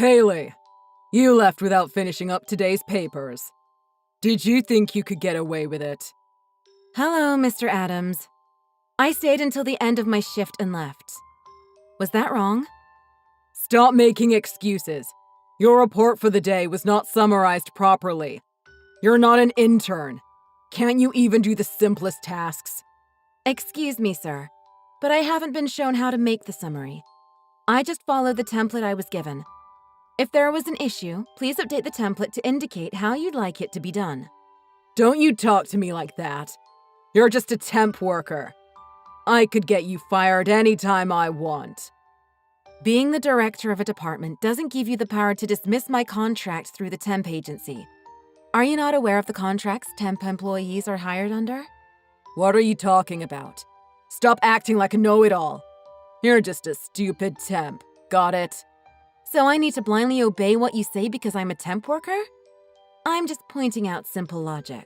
Haley, you left without finishing up today's papers. Did you think you could get away with it? Hello, Mr. Adams. I stayed until the end of my shift and left. Was that wrong? Stop making excuses. Your report for the day was not summarized properly. You're not an intern. Can't you even do the simplest tasks? Excuse me, sir, but I haven't been shown how to make the summary. I just followed the template I was given. If there was an issue, please update the template to indicate how you'd like it to be done. Don't you talk to me like that. You're just a temp worker. I could get you fired anytime I want. Being the director of a department doesn't give you the power to dismiss my contract through the temp agency. Are you not aware of the contracts temp employees are hired under? What are you talking about? Stop acting like a know-it-all. You're just a stupid temp. Got it? So I need to blindly obey what you say because I'm a temp worker? I'm just pointing out simple logic.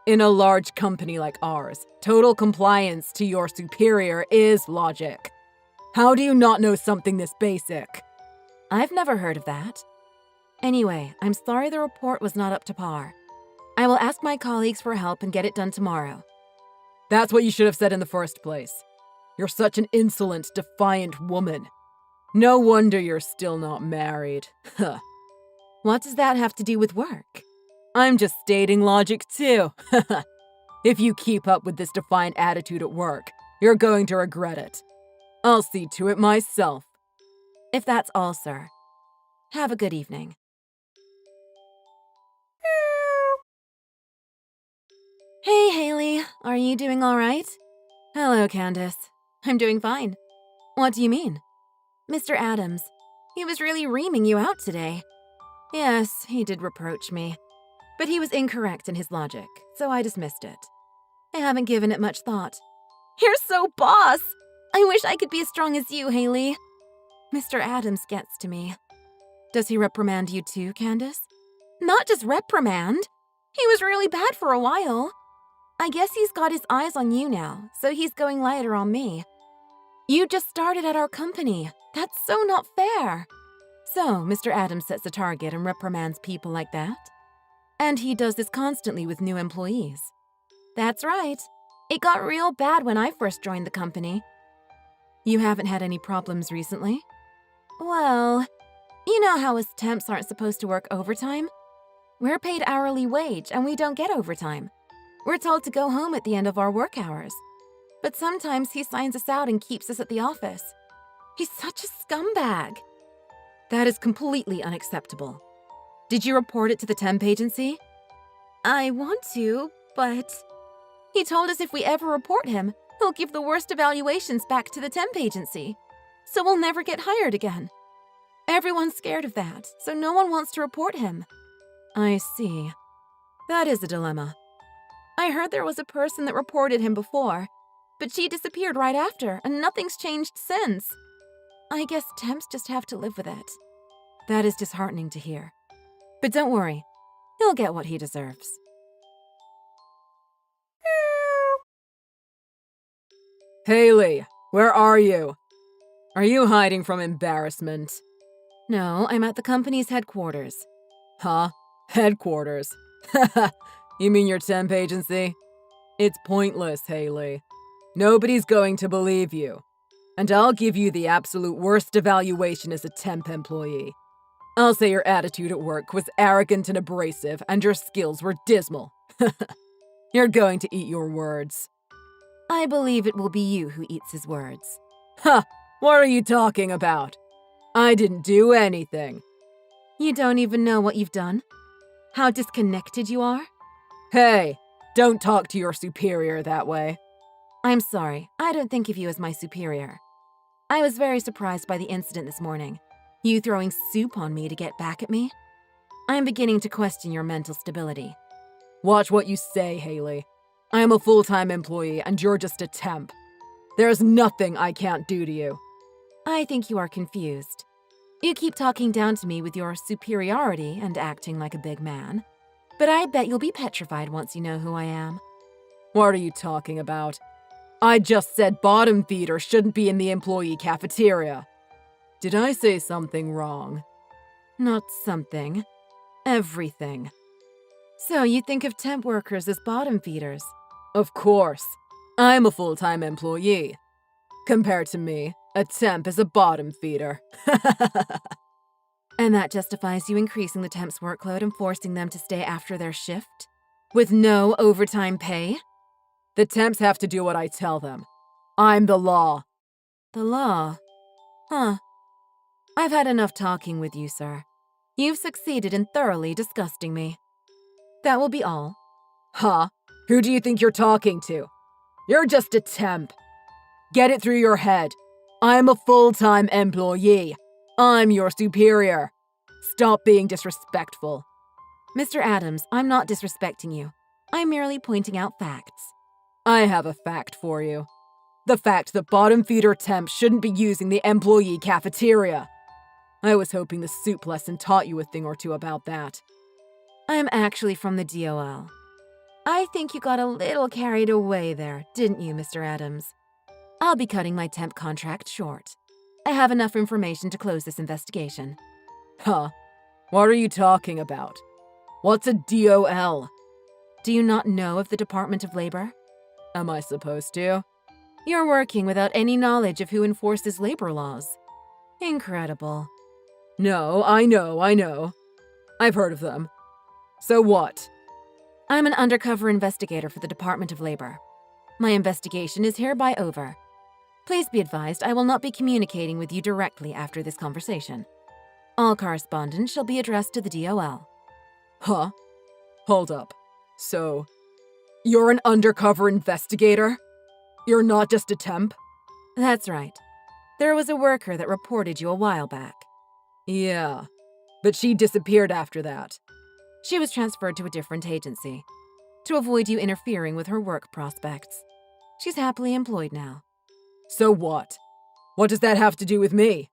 In a large company like ours, total compliance to your superior is logic. How do you not know something this basic? I've never heard of that. Anyway, I'm sorry the report was not up to par. I will ask my colleagues for help and get it done tomorrow. That's what you should have said in the first place. You're such an insolent, defiant woman. No wonder you're still not married. Huh. What does that have to do with work? I'm just stating logic too. If you keep up with this defiant attitude at work, you're going to regret it. I'll see to it myself. If that's all, sir. Have a good evening. Hey, Haley. Are you doing all right? Hello, Candace. I'm doing fine. What do you mean? Mr. Adams. He was really reaming you out today. Yes, he did reproach me. But he was incorrect in his logic, so I dismissed it. I haven't given it much thought. You're so boss! I wish I could be as strong as you, Haley. Mr. Adams gets to me. Does he reprimand you too, Candace? Not just reprimand. He was really bad for a while. I guess he's got his eyes on you now, so he's going lighter on me. You just started at our company. That's so not fair. So, Mr. Adams sets a target and reprimands people like that? And he does this constantly with new employees. That's right. It got real bad when I first joined the company. You haven't had any problems recently? Well, you know how us temps aren't supposed to work overtime? We're paid hourly wage and we don't get overtime. We're told to go home at the end of our work hours. But sometimes he signs us out and keeps us at the office. He's such a scumbag. That is completely unacceptable. Did you report it to the temp agency? I want to, but he told us if we ever report him, he'll give the worst evaluations back to the temp agency. So we'll never get hired again. Everyone's scared of that, so no one wants to report him. I see. That is a dilemma. I heard there was a person that reported him before, but she disappeared right after, and nothing's changed since. I guess temps just have to live with it. That is disheartening to hear. But don't worry, he'll get what he deserves. Haley, where are you? Are you hiding from embarrassment? No, I'm at the company's headquarters. Huh? Headquarters? You mean your temp agency? It's pointless, Haley. Nobody's going to believe you. And I'll give you the absolute worst evaluation as a temp employee. I'll say your attitude at work was arrogant and abrasive, and your skills were dismal. You're going to eat your words. I believe it will be you who eats his words. Ha! What are you talking about? I didn't do anything. You don't even know what you've done? How disconnected you are? Hey, don't talk to your superior that way. I'm sorry, I don't think of you as my superior. I was very surprised by the incident this morning. You throwing soup on me to get back at me? I'm beginning to question your mental stability. Watch what you say, Haley. I am a full-time employee and you're just a temp. There's nothing I can't do to you. I think you are confused. You keep talking down to me with your superiority and acting like a big man. But I bet you'll be petrified once you know who I am. What are you talking about? I just said bottom feeder shouldn't be in the employee cafeteria. Did I say something wrong? Not something. Everything. So you think of temp workers as bottom feeders? Of course. I'm a full-time employee. Compared to me, a temp is a bottom feeder. And that justifies you increasing the temp's workload and forcing them to stay after their shift? With no overtime pay? The temps have to do what I tell them. I'm the law. The law? Huh. I've had enough talking with you, sir. You've succeeded in thoroughly disgusting me. That will be all. Huh? Who do you think you're talking to? You're just a temp. Get it through your head. I'm a full-time employee. I'm your superior. Stop being disrespectful. Mr. Adams, I'm not disrespecting you. I'm merely pointing out facts. I have a fact for you. The fact that bottom feeder temps shouldn't be using the employee cafeteria. I was hoping the soup lesson taught you a thing or two about that. I'm actually from the DOL. I think you got a little carried away there, didn't you, Mr. Adams? I'll be cutting my temp contract short. I have enough information to close this investigation. Huh? What are you talking about? What's a DOL? Do you not know of the Department of Labor? Am I supposed to? You're working without any knowledge of who enforces labor laws. Incredible. No, I know. I've heard of them. So what? I'm an undercover investigator for the Department of Labor. My investigation is hereby over. Please be advised I will not be communicating with you directly after this conversation. All correspondence shall be addressed to the DOL. Huh? Hold up. So, you're an undercover investigator? You're not just a temp? That's right. There was a worker that reported you a while back. Yeah, but she disappeared after that. She was transferred to a different agency to avoid you interfering with her work prospects. She's happily employed now. So what? What does that have to do with me?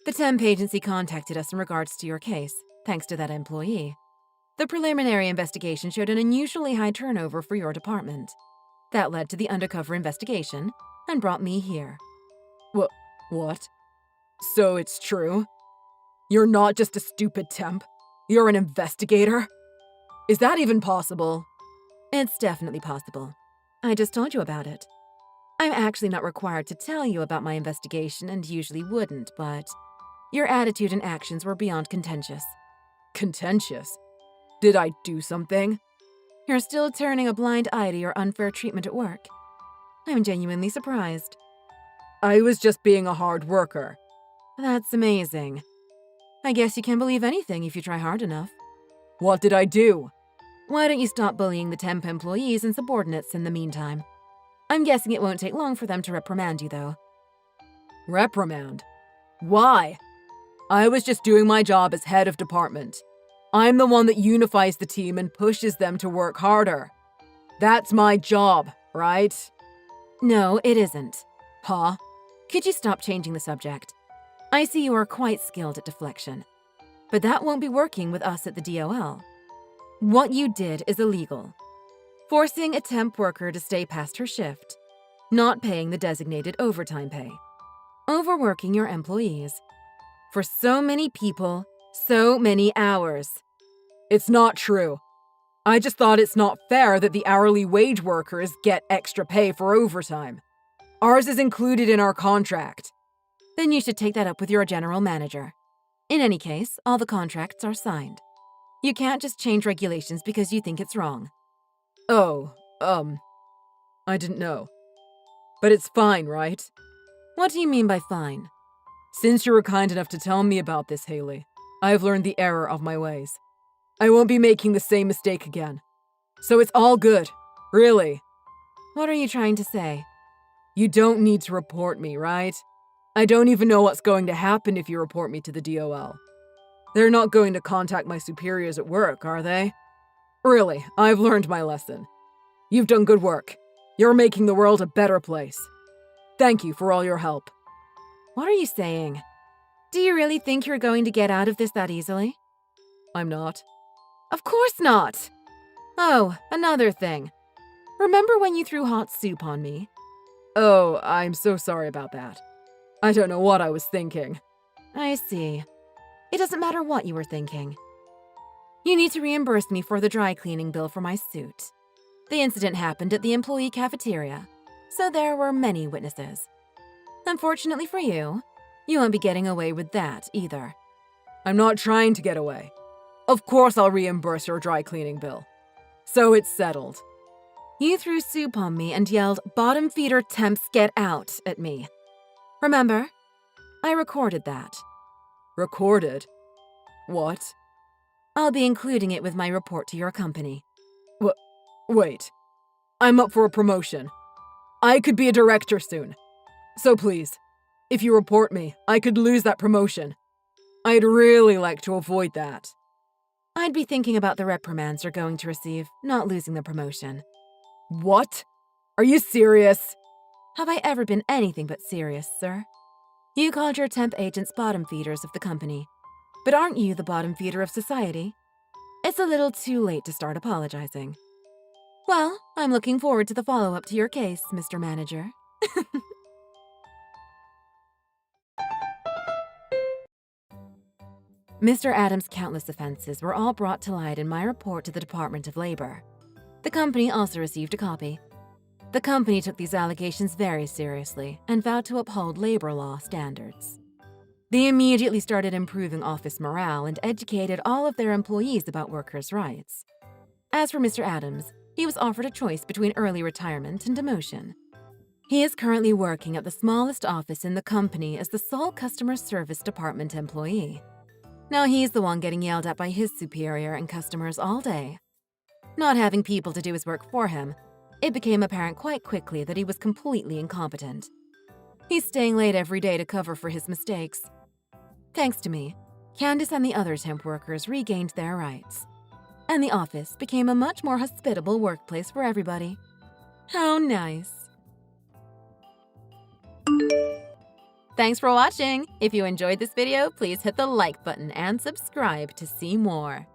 The temp agency contacted us in regards to your case, thanks to that employee. The preliminary investigation showed an unusually high turnover for your department. That led to the undercover investigation and brought me here. What? So it's true? You're not just a stupid temp. You're an investigator? Is that even possible? It's definitely possible. I just told you about it. I'm actually not required to tell you about my investigation and usually wouldn't, but your attitude and actions were beyond contentious. Contentious? Did I do something? You're still turning a blind eye to your unfair treatment at work. I'm genuinely surprised. I was just being a hard worker. That's amazing. I guess you can believe anything if you try hard enough. What did I do? Why don't you stop bullying the temp employees and subordinates in the meantime? I'm guessing it won't take long for them to reprimand you, though. Reprimand? Why? I was just doing my job as head of department. I'm the one that unifies the team and pushes them to work harder. That's my job, right? No, it isn't. Huh? Could you stop changing the subject? I see you are quite skilled at deflection. But that won't be working with us at the DOL. What you did is illegal. Forcing a temp worker to stay past her shift. Not paying the designated overtime pay. Overworking your employees. For so many people, so many hours. It's not true. I just thought it's not fair that the hourly wage workers get extra pay for overtime. Ours is included in our contract. Then you should take that up with your general manager. In any case, all the contracts are signed. You can't just change regulations because you think it's wrong. Oh, I didn't know. But it's fine, right? What do you mean by fine? Since you were kind enough to tell me about this, Haley, I've learned the error of my ways. I won't be making the same mistake again. So it's all good, really. What are you trying to say? You don't need to report me, right? I don't even know what's going to happen if you report me to the DOL. They're not going to contact my superiors at work, are they? Really, I've learned my lesson. You've done good work. You're making the world a better place. Thank you for all your help. What are you saying? Do you really think you're going to get out of this that easily? I'm not. Of course not! Oh, another thing. Remember when you threw hot soup on me? Oh, I'm so sorry about that. I don't know what I was thinking. I see. It doesn't matter what you were thinking. You need to reimburse me for the dry cleaning bill for my suit. The incident happened at the employee cafeteria, so there were many witnesses. Unfortunately for you, you won't be getting away with that either. I'm not trying to get away. Of course I'll reimburse your dry cleaning bill. So it's settled. You threw soup on me and yelled, "Bottom feeder temps, get out," at me. Remember? I recorded that. Recorded? What? I'll be including it with my report to your company. Wait. I'm up for a promotion. I could be a director soon. So please, if you report me, I could lose that promotion. I'd really like to avoid that. I'd be thinking about the reprimands you're going to receive, not losing the promotion. What? Are you serious? Have I ever been anything but serious, sir? You called your temp agents bottom feeders of the company. But aren't you the bottom feeder of society? It's a little too late to start apologizing. Well, I'm looking forward to the follow-up to your case, Mr. Manager. Mr. Adams' countless offenses were all brought to light in my report to the Department of Labor. The company also received a copy. The company took these allegations very seriously and vowed to uphold labor law standards. They immediately started improving office morale and educated all of their employees about workers' rights. As for Mr. Adams, he was offered a choice between early retirement and demotion. He is currently working at the smallest office in the company as the sole customer service department employee. Now he's the one getting yelled at by his superior and customers all day. Not having people to do his work for him, it became apparent quite quickly that he was completely incompetent. He's staying late every day to cover for his mistakes. Thanks to me, Candace and the other temp workers regained their rights, and the office became a much more hospitable workplace for everybody. How nice. Thanks for watching! If you enjoyed this video, please hit the like button and subscribe to see more.